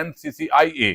NCCIA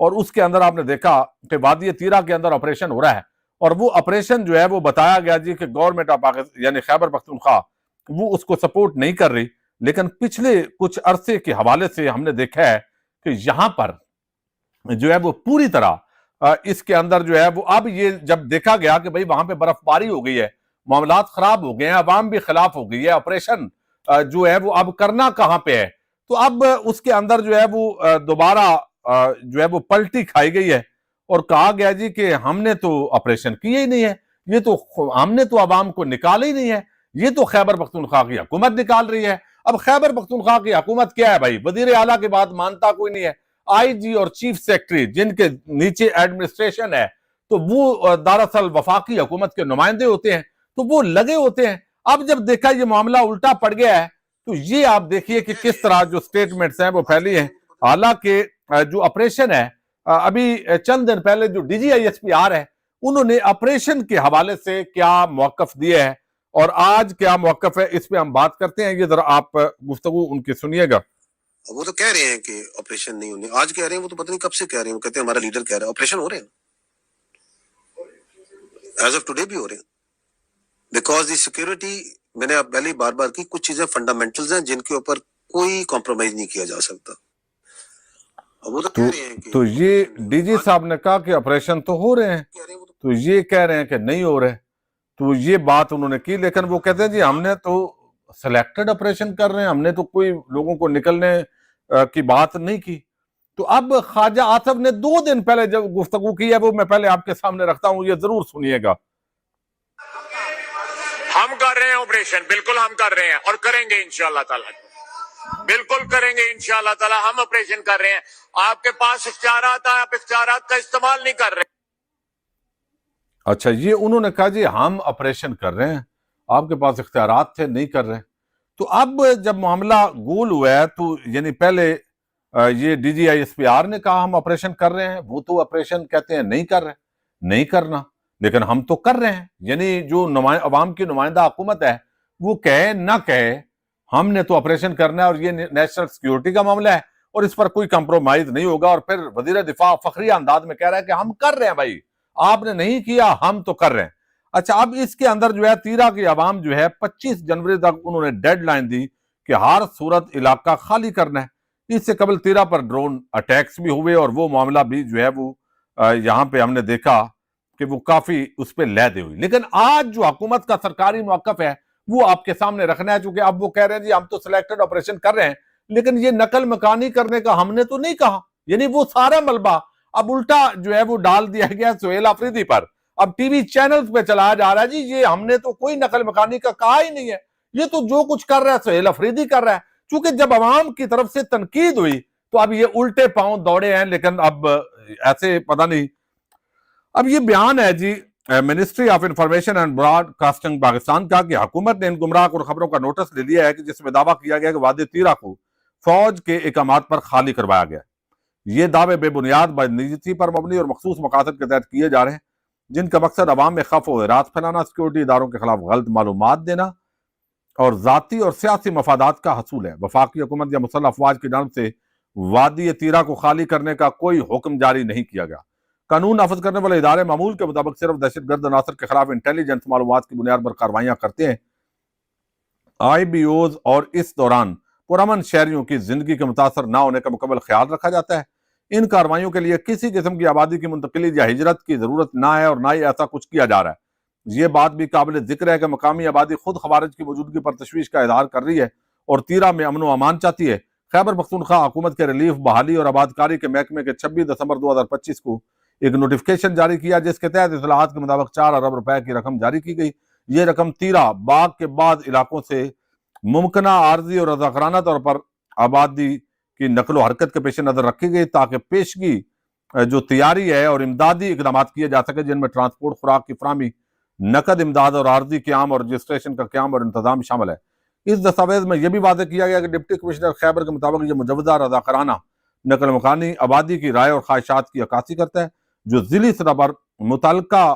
اور اس کے اندر آپ نے دیکھا کہ وادی تیرا کے اندر آپریشن ہو رہا ہے، اور وہ آپریشن جو ہے وہ بتایا گیا جی کہ گورنمنٹ آف پاکستان یعنی خیبر پختونخوا وہ اس کو سپورٹ نہیں کر رہی، لیکن پچھلے کچھ عرصے کے حوالے سے ہم نے دیکھا ہے کہ یہاں پر جو ہے وہ پوری طرح اس کے اندر جو ہے وہ اب یہ جب دیکھا گیا کہ بھئی وہاں پہ برف باری ہو گئی ہے، معاملات خراب ہو گئے ہیں، عوام بھی خلاف ہو گئی ہے، آپریشن جو ہے وہ اب کرنا کہاں پہ ہے، تو اب اس کے اندر جو ہے وہ دوبارہ جو ہے وہ پلٹی کھائی گئی ہے اور کہا گیا جی کہ ہم نے تو آپریشن کیے ہی نہیں ہے، یہ تو ہم نے تو عوام کو نکالا ہی نہیں ہے، یہ تو خیبر پختونخوا کی حکومت نکال رہی ہے۔ اب خیبر پختونخوا کی حکومت کیا ہے بھائی؟ وزیر اعلیٰ کی بات مانتا کوئی نہیں ہے، آئی جی اور چیف سیکٹری جن کے نیچے ایڈمنسٹریشن ہے تو وہ دراصل وفاقی حکومت کے نمائندے ہوتے ہیں، تو وہ لگے ہوتے ہیں۔ اب جب دیکھا یہ معاملہ الٹا پڑ گیا ہے تو یہ آپ دیکھیے کہ کس طرح جو سٹیٹمنٹس ہیں وہ پھیلی ہیں، حالانکہ جو آپریشن ہے ابھی چند دن پہلے جو D G I S P R ہے انہوں نے آپریشن کے حوالے سے کیا موقف دیے ہے اور آج کیا موقف ہے، اس پہ ہم بات کرتے ہیں۔ یہ ذرا آپ گفتگو ان کی سنیے گا۔ وہ تو کہہ رہے ہیں کہ آپریشن نہیں ہونے، آج کہہ رہے ہیں، وہ تو پتہ نہیں کب سے کہہ رہے ہیں، وہ کہتے ہیں ہمارا لیڈر کہہ رہا ہے آپریشن ہو رہے ہیں، ایز آف ٹوڈے بھی ہو رہے ہیں، بیکاز دی سیکورٹی، میں نے اب پہلے بار بار کی، کچھ چیزیں فنڈامنٹلز ہیں جن کے اوپر کوئی کمپرومائز نہیں کیا جا سکتا۔ وہ تو کہہ رہے ہیں کہ تو یہ ڈی جی صاحب نے کہا کہ آپریشن تو ہو رہے ہیں، تو یہ کہہ رہے ہیں کہ نہیں ہو رہے، تو یہ بات انہوں نے کی، لیکن وہ کہتے ہیں جی ہم نے تو سلیکٹڈ آپریشن کر رہے ہیں، ہم نے تو کوئی لوگوں کو نکلنے کی بات نہیں کی۔ تو اب خواجہ آصف نے 2 دن پہلے جب گفتگو کی ہے وہ میں پہلے آپ کے سامنے رکھتا ہوں، یہ ضرور سنیے گا۔ ہم کر رہے ہیں آپریشن، بالکل ہم کر رہے ہیں اور کریں گے انشاءاللہ تعالی، بالکل کریں گے انشاءاللہ تعالی، ہم آپریشن کر رہے ہیں۔ آپ کے پاس اختیارات ہیں، آپ اختیارات کا استعمال نہیں کر رہے۔ اچھا، یہ انہوں نے کہا جی ہم آپریشن کر رہے ہیں، آپ کے پاس اختیارات تھے نہیں کر رہے۔ تو اب جب معاملہ گول ہوا ہے تو یعنی پہلے یہ D G I S P R نے کہا ہم آپریشن کر رہے ہیں، وہ تو آپریشن کہتے ہیں نہیں کر رہے، نہیں کرنا، لیکن ہم تو کر رہے ہیں۔ یعنی جو عوام کی نمائندہ حکومت ہے وہ کہے نہ کہے ہم نے تو آپریشن کرنا ہے، اور یہ نیشنل سیکیورٹی کا معاملہ ہے اور اس پر کوئی کمپرومائز نہیں ہوگا، اور پھر وزیر دفاع فخریہ انداز میں کہہ رہا ہے کہ ہم کر رہے ہیں بھائی، آپ نے نہیں کیا، ہم تو کر رہے ہیں۔ اچھا، اب اس کے اندر جو ہے تیرا کی عوام جو ہے 25 جنوری تک انہوں نے ڈیڈ لائن دی کہ ہر صورت علاقہ خالی کرنا ہے۔ اس سے قبل تیرا پر ڈرون اٹیکس بھی ہوئے اور وہ معاملہ بھی جو ہے وہ یہاں پہ ہم نے دیکھا کہ وہ کافی اس پہ لیدے ہوئی۔ لیکن آج جو حکومت کا سرکاری موقف ہے وہ آپ کے سامنے رکھنا ہے، چونکہ اب وہ کہہ رہے ہیں جی ہم تو سلیکٹڈ آپریشن کر رہے ہیں، لیکن یہ نقل مکانی کرنے کا ہم نے تو نہیں کہا۔ یعنی وہ سارا ملبہ اب الٹا جو ہے وہ ڈال دیا گیا سہیل آفریدی پر، اب ٹی وی چینلز پہ چلایا جا رہا ہے جی یہ ہم نے تو کوئی نقل مکانی کا کہا ہی نہیں ہے، یہ تو جو کچھ کر رہا ہے سہیل آفریدی کر رہا ہے۔ چونکہ جب عوام کی طرف سے تنقید ہوئی تو اب یہ الٹے پاؤں دوڑے ہیں، لیکن اب ایسے پتہ نہیں۔ اب یہ بیان ہے جی ministry of information and broadcasting Pakistan کا کہ حکومت نے ان گمراہ کن خبروں کا نوٹس لے لیا ہے کہ جس میں دعویٰ کیا گیا کہ وادی تیرا کو فوج کے اقامات پر خالی کروایا گیا۔ یہ دعوے بے بنیاد بدنیتی پر مبنی اور مخصوص مقاصد کے تحت کیے جا رہے ہیں، جن کا مقصد عوام میں خوف و ہراس پھیلانا، سیکورٹی اداروں کے خلاف غلط معلومات دینا اور ذاتی اور سیاسی مفادات کا حصول ہے۔ وفاقی حکومت یا مسلح افواج کی جانب سے وادی تیرا کو خالی کرنے کا کوئی حکم جاری نہیں کیا گیا۔ قانون نافذ کرنے والے ادارے معمول کے مطابق صرف دہشت گرد عناصر کے خلاف انٹیلیجنس معلومات کی بنیاد پر کارروائیاں کرتے ہیں۔ آئی بی اوز اور اس دوران پرامن شہریوں کی زندگی کے متاثر نہ ہونے کا مکمل خیال رکھا جاتا ہے۔ ان کارروائیوں کے لیے کسی قسم کی آبادی کی منتقلی یا ہجرت کی ضرورت نہ ہے اور نہ ہی ایسا کچھ کیا جا رہا ہے۔ یہ بات بھی قابل ذکر ہے کہ مقامی آبادی خود خوارج کی موجودگی پر تشویش کا اظہار کر رہی ہے اور تیرا میں امن و امان چاہتی ہے۔ خیبر پختونخوا حکومت کے ریلیف، بحالی اور آبادکاری کے محکمے کے 26 دسمبر 2025 کو ایک نوٹیفکیشن جاری کیا جس کے تحت اصلاحات کے مطابق 4 ارب روپے کی رقم جاری کی گئی۔ یہ رقم تیرا باغ کے بعد علاقوں سے ممکنہ عارضی اور رضاکارانہ طور پر آبادی کی نقل و حرکت کے پیش نظر رکھی گئی تاکہ پیشگی جو تیاری ہے اور امدادی اقدامات کیے جا سکے، جن میں ٹرانسپورٹ، خوراک کی فراہمی، نقد امداد اور عارضی قیام اور رجسٹریشن کا قیام اور انتظام شامل ہے۔ اس دستاویز میں یہ بھی واضح کیا گیا کہ ڈپٹی کمشنر خیبر کے مطابق یہ مجوزہ رضاکارانہ نقل مکانی آبادی کی رائے اور خواہشات کی عکاسی کرتا ہے جو ذیلی سطح پر متعلقہ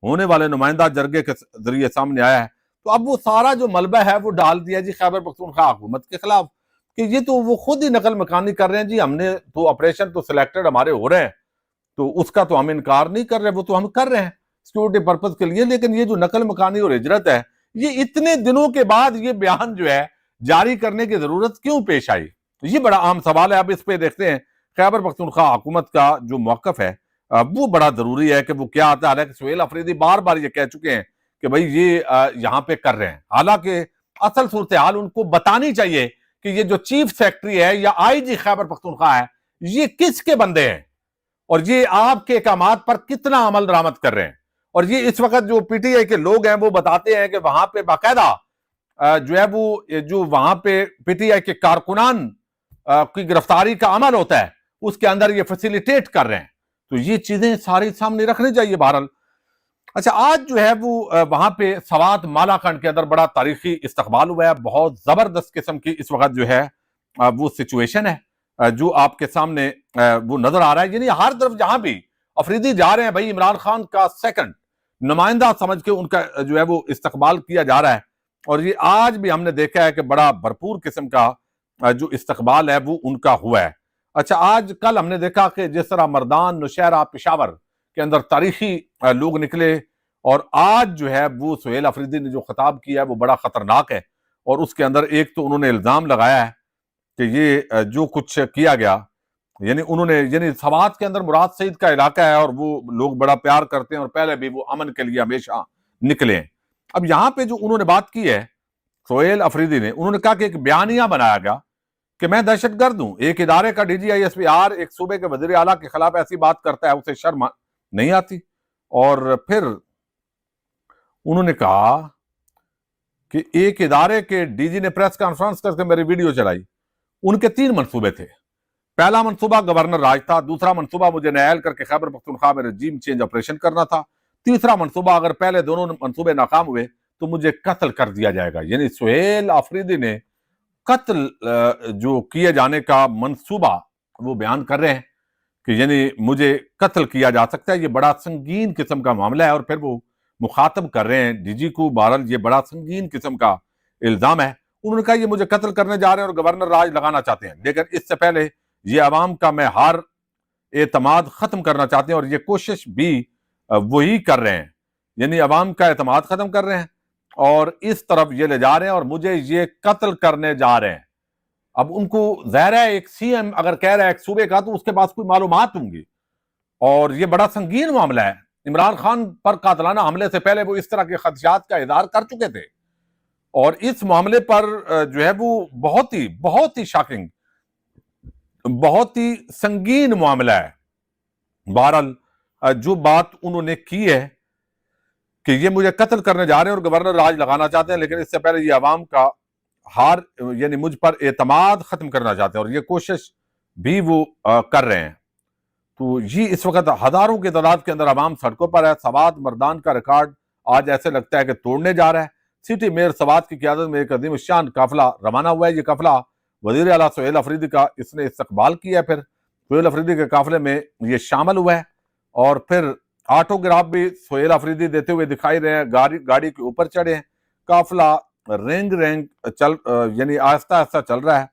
ہونے والے نمائندہ جرگے کے ذریعے سامنے آیا ہے۔ تو اب وہ سارا جو ملبہ ہے وہ ڈال دیا جی خیبر پختونخوا حکومت کے خلاف کہ یہ تو وہ خود ہی نقل مکانی کر رہے ہیں جی ہم نے تو آپریشن تو سلیکٹڈ ہمارے ہو رہے ہیں، تو اس کا تو ہم انکار نہیں کر رہے، وہ تو ہم کر رہے ہیں سیکورٹی پرپز کے لیے، لیکن یہ جو نقل مکانی اور ہجرت ہے، یہ اتنے دنوں کے بعد یہ بیان جو ہے جاری کرنے کی ضرورت کیوں پیش آئی؟ یہ بڑا عام سوال ہے۔ اب اس پہ دیکھتے ہیں خیبر پختونخوا حکومت کا جو موقف ہے وہ بڑا ضروری ہے کہ وہ کیا آتا ہے۔ حالانکہ سہیل افریدی بار بار یہ کہہ چکے ہیں کہ بھئی یہ یہاں پہ کر رہے ہیں، حالانکہ اصل صورتحال ان کو بتانی چاہیے کہ یہ جو چیف سیکٹری ہے یا آئی جی خیبر پختونخوا ہے، یہ کس کے بندے ہیں اور یہ آپ کے احکامات پر کتنا عمل درآمد کر رہے ہیں۔ اور یہ اس وقت جو پی ٹی آئی کے لوگ ہیں وہ بتاتے ہیں کہ وہاں پہ باقاعدہ جو ہے وہ جو وہاں پہ پی ٹی آئی کے کارکنان کی گرفتاری کا عمل ہوتا ہے اس کے اندر یہ فیسیلیٹیٹ کر رہے ہیں، تو یہ چیزیں ساری سامنے رکھنی چاہیے۔ بہرحال اچھا، آج جو ہے وہ وہاں پہ سوات مالا کنڈ کے اندر بڑا تاریخی استقبال ہوا ہے، بہت زبردست قسم کی اس وقت جو ہے وہ سچویشن ہے جو آپ کے سامنے وہ نظر آ رہا ہے۔ یعنی ہر طرف جہاں بھی افریدی جا رہے ہیں بھائی عمران خان کا سیکنڈ نمائندہ سمجھ کے ان کا جو ہے وہ استقبال کیا جا رہا ہے، اور یہ آج بھی ہم نے دیکھا ہے کہ بڑا بھرپور قسم کا جو استقبال ہے وہ ان کا ہوا ہے۔ اچھا، آج کل ہم نے دیکھا کہ جس طرح مردان، نوشہرہ، پشاور کے اندر تاریخی لوگ نکلے، اور آج جو ہے وہ سہیل افریدی نے جو خطاب کیا ہے وہ بڑا خطرناک ہے، اور اس کے اندر ایک تو انہوں نے الزام لگایا ہے کہ یہ جو کچھ کیا گیا، یعنی سوات کے اندر مراد سعید کا علاقہ ہے اور وہ لوگ بڑا پیار کرتے ہیں اور پہلے بھی وہ امن کے لیے ہمیشہ نکلے ہیں۔ اب یہاں پہ جو انہوں نے بات کی ہے سہیل افریدی نے، انہوں نے کہا کہ ایک بیانیہ بنایا گیا کہ میں دہشت گرد ہوں۔ ایک ادارے کا D G I S P R ایک صوبے کے وزیر اعلیٰ کے خلاف ایسی بات کرتا ہے، اسے شرم نہیں آتی؟ اور پھر انہوں نے کہا کہ ایک ادارے کے ڈی جی نے پریس کانفرنس کر کے میری ویڈیو چلائی، ان کے 3 منصوبے تھے۔ پہلا منصوبہ گورنر راج تھا، دوسرا منصوبہ مجھے نائل کر کے خیبر پختونخوا میں رجیم چینج آپریشن کرنا تھا، تیسرا منصوبہ اگر پہلے دونوں منصوبے ناکام ہوئے تو مجھے قتل کر دیا جائے گا۔ یعنی سہیل افریدی نے قتل جو کیے جانے کا منصوبہ وہ بیان کر رہے ہیں کہ یعنی مجھے قتل کیا جا سکتا ہے۔ یہ بڑا سنگین قسم کا معاملہ ہے، اور پھر وہ مخاطب کر رہے ہیں ڈی جی کو۔ بہرحال یہ بڑا سنگین قسم کا الزام ہے۔ انہوں نے کہا یہ مجھے قتل کرنے جا رہے ہیں اور گورنر راج لگانا چاہتے ہیں، لیکن اس سے پہلے یہ عوام کا میں ہر اعتماد ختم کرنا چاہتے ہیں، اور یہ کوشش بھی وہی کر رہے ہیں، یعنی عوام کا اعتماد ختم کر رہے ہیں اور اس طرف یہ لے جا رہے ہیں اور مجھے یہ قتل کرنے جا رہے ہیں۔ اب ان کو ظاہر ہے ایک سی ایم اگر کہہ رہا ہے ایک صوبے کا تو اس کے پاس کوئی معلومات ہوں گی، اور یہ بڑا سنگین معاملہ ہے۔ عمران خان پر قاتلانہ حملے سے پہلے وہ اس طرح کے خدشات کا اظہار کر چکے تھے، اور اس معاملے پر جو ہے وہ بہت ہی شاکنگ، بہت ہی سنگین معاملہ ہے۔ بہرحال جو بات انہوں نے کی ہے کہ یہ مجھے قتل کرنے جا رہے ہیں اور گورنر راج لگانا چاہتے ہیں، لیکن اس سے پہلے یہ عوام کا یعنی مجھ پر اعتماد ختم کرنا چاہتے ہیں، اور یہ کوشش بھی وہ کر رہے ہیں۔ تو یہ اس وقت ہزاروں کی تعداد کے اندر عوام سڑکوں پر ہے۔ سوات مردان کا ریکارڈ آج ایسے لگتا ہے کہ توڑنے جا رہا ہے۔ سٹی میئر سوات کی قیادت میں ایک عظیم الشان قافلہ روانہ ہوا ہے۔ یہ قافلہ وزیر اعلیٰ سہیل افریدی کا اس نے استقبال کیا ہے، پھر سہیل افریدی کے قافلے میں یہ شامل ہوا ہے، اور پھر آٹوگراف بھی سہیل افریدی دیتے ہوئے دکھائی رہے ہیں، گاڑی کے اوپر چڑھے ہیں۔ قافلہ رینگ یعنی آہستہ آہستہ چل رہا ہے،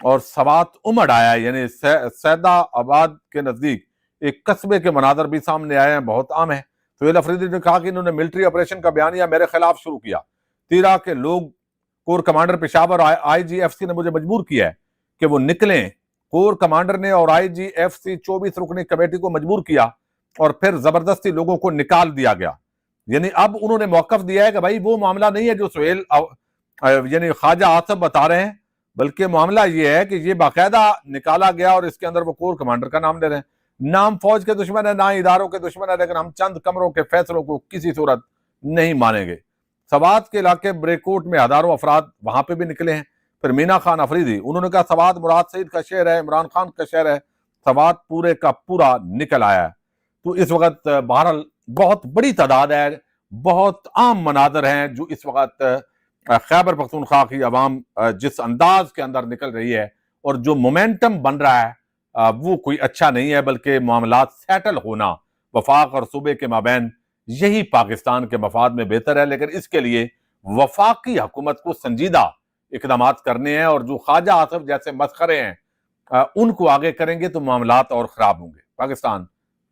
اور سوات امڑ آیا ہے، یعنی سیدہ آباد کے نزدیک ایک قصبے کے مناظر بھی سامنے آئے ہیں، بہت عام ہے۔ سہیل افریدی نے کہا کہ انہوں نے ملٹری آپریشن کا بیانیہ میرے خلاف شروع کیا۔ تیرا کے لوگ کور کمانڈر پشاور آئی جی ایف سی نے مجھے مجبور کیا ہے کہ وہ نکلیں۔ کور کمانڈر نے اور آئی جی ایف سی 24 رکنی کمیٹی کو مجبور کیا، اور پھر زبردستی لوگوں کو نکال دیا گیا۔ یعنی اب انہوں نے موقف دیا ہے کہ بھائی وہ معاملہ نہیں ہے جو سہیل یعنی خواجہ آصف بتا رہے ہیں، بلکہ معاملہ یہ ہے کہ یہ باقاعدہ نکالا گیا، اور اس کے اندر وہ کور کمانڈر کا نام لے رہے ہیں۔ نام فوج کے دشمن ہے، نہ اداروں کے دشمن ہے، لیکن ہم چند کمروں کے فیصلوں کو کسی صورت نہیں مانیں گے۔ سوات کے علاقے بریکوٹ میں ہزاروں افراد وہاں پہ بھی نکلے ہیں۔ پھر مینا خان افریدی، انہوں نے کہا سوات مراد سعید کا شہر ہے، عمران خان کا شہر ہے، سوات پورے کا پورا نکل آیا ہے۔ تو اس وقت بہرحال بہت بڑی تعداد ہے، بہت عام مناظر ہیں جو اس وقت خیبر پختونخوا کی عوام جس انداز کے اندر نکل رہی ہے، اور جو مومنٹم بن رہا ہے وہ کوئی اچھا نہیں ہے، بلکہ معاملات سیٹل ہونا وفاق اور صوبے کے مابین یہی پاکستان کے مفاد میں بہتر ہے۔ لیکن اس کے لیے وفاقی حکومت کو سنجیدہ اقدامات کرنے ہیں، اور جو خواجہ آصف جیسے مسخرے ہیں ان کو آگے کریں گے تو معاملات اور خراب ہوں گے۔ پاکستان